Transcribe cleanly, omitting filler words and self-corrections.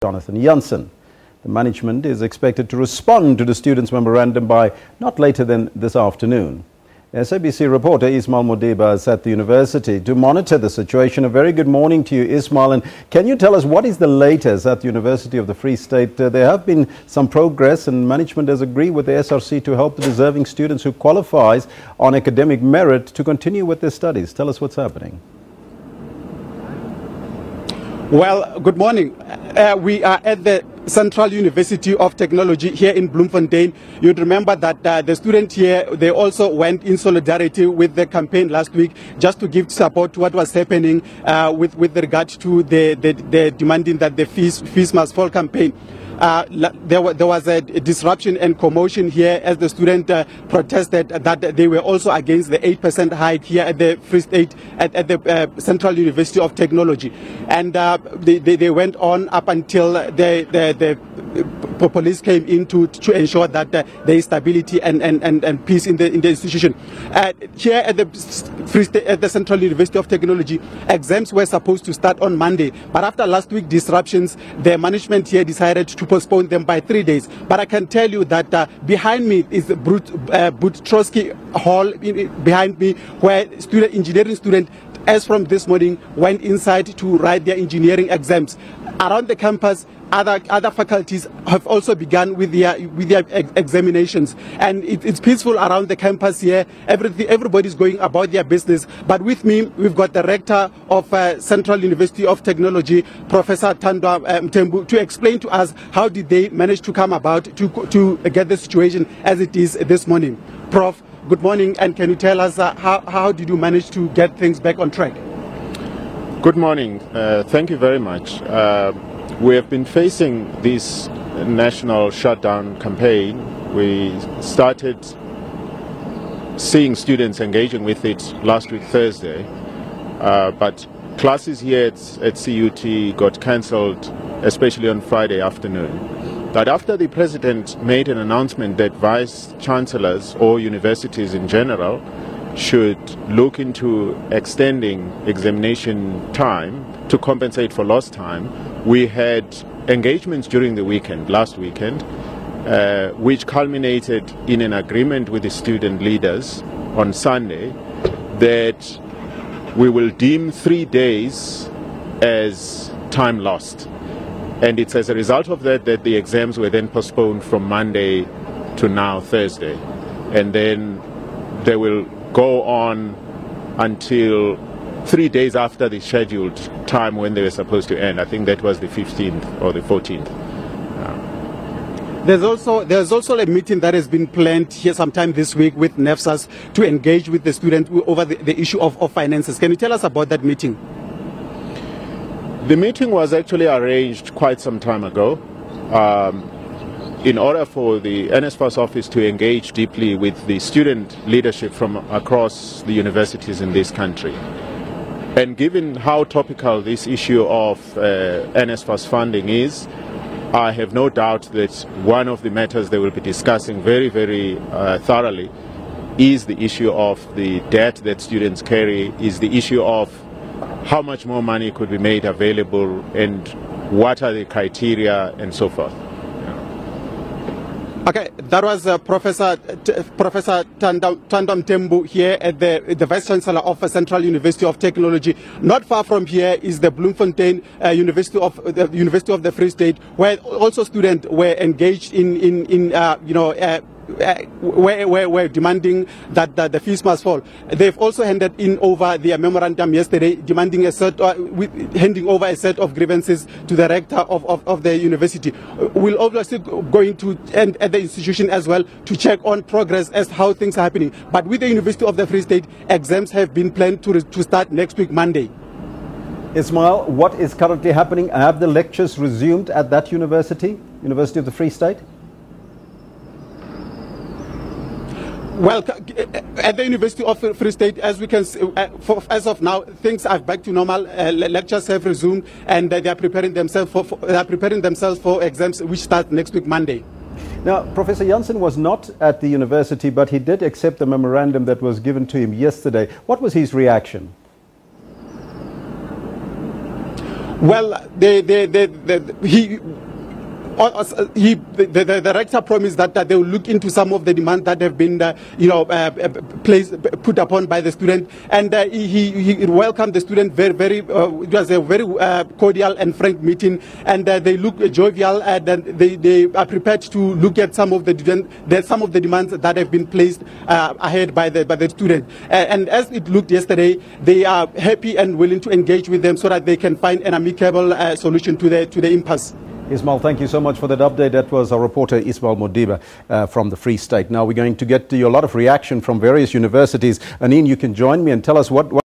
Jonathan Jansen. The management is expected to respond to the students' memorandum by not later than this afternoon. SABC reporter Ishmael Modiba is at the university to monitor the situation. A very good morning to you, Ishmael. And can you tell us what is the latest at the University of the Free State? There have been some progress and management has agreed with the SRC to help the deserving students who qualifies on academic merit to continue with their studies. Tell us what's happening. Well, good morning. We are at the Central University of Technology here in Bloemfontein. You'd remember that the students here, they also went in solidarity with the campaign last week just to give support to what was happening with regard to the demanding that the fees must fall campaign. There was a disruption and commotion here as the students protested that they were also against the 8% hike here at the Free State, at the Central University of Technology. And they went on up until the police came in to ensure that there is stability and peace in the institution. Here at the Free State, at the Central University of Technology, exams were supposed to start on Monday, but after last week's disruptions, the management here decided to postpone them by 3 days. But I can tell you that behind me is the Butrowski Hall behind me, where engineering students, as from this morning, went inside to write their engineering exams. Around the campus, other faculties have also begun with their examinations, and it's peaceful around the campus here. Everybody's going about their business. But with me, we've got the rector of Central University of Technology, Professor Mtembu, to explain to us how did they manage to come about to get the situation as it is this morning. Prof, good morning, and can you tell us how did you manage to get things back on track? Good morning. Thank you very much. We have been facing this national shutdown campaign. We started seeing students engaging with it last week Thursday, but classes here at CUT got cancelled, especially on Friday afternoon. But after the President made an announcement that Vice Chancellors or universities in general should look into extending examination time to compensate for lost time, we had engagements during the weekend, last weekend, which culminated in an agreement with the student leaders on Sunday that we will deem 3 days as time lost. And it's as a result of that that the exams were then postponed from Monday to now Thursday. And then they will go on until 3 days after the scheduled time when they were supposed to end. I think that was the 15th or the 14th. There's also a meeting that has been planned here sometime this week with NEFSAS to engage with the students over the issue of finances. Can you tell us about that meeting? The meeting was actually arranged quite some time ago in order for the NSFAS office to engage deeply with the student leadership from across the universities in this country. And given how topical this issue of NSFAS funding is, I have no doubt that one of the matters they will be discussing very, very thoroughly is the issue of the debt that students carry, is the issue of how much more money could be made available and what are the criteria and so forth. Okay, that was Professor Mtembu here at the Vice Chancellor of Central University of Technology. Not far from here is the Bloemfontein University of the Free State, where also students were engaged in were demanding that the fees must fall. They've also handed in over their memorandum yesterday, demanding handing over a set of grievances to the rector of the university. We'll obviously going to end at the institution as well to check on progress as how things are happening. But with the University of the Free State, exams have been planned to start next week, Monday. Ismail, what is currently happening? Have the lectures resumed at that university, University of the Free State? Well, at the University of Free State, as we can see, as of now, things are back to normal. Lectures have resumed, and they are preparing themselves for exams, which start next week, Monday. Now, Professor Jansen was not at the university, but he did accept the memorandum that was given to him yesterday. What was his reaction? Well, the rector promised that they will look into some of the demands that have been, put upon by the student, and he welcomed the student very. It was a very cordial and frank meeting, and they look jovial, and they are prepared to look at some of the demands that have been placed ahead by the student. And as it looked yesterday, they are happy and willing to engage with them so that they can find an amicable solution to the impasse. Ismail, thank you so much for that update. That was our reporter Ishmael Modiba from the Free State. Now we're going to get to a lot of reaction from various universities. Anine, you can join me and tell us what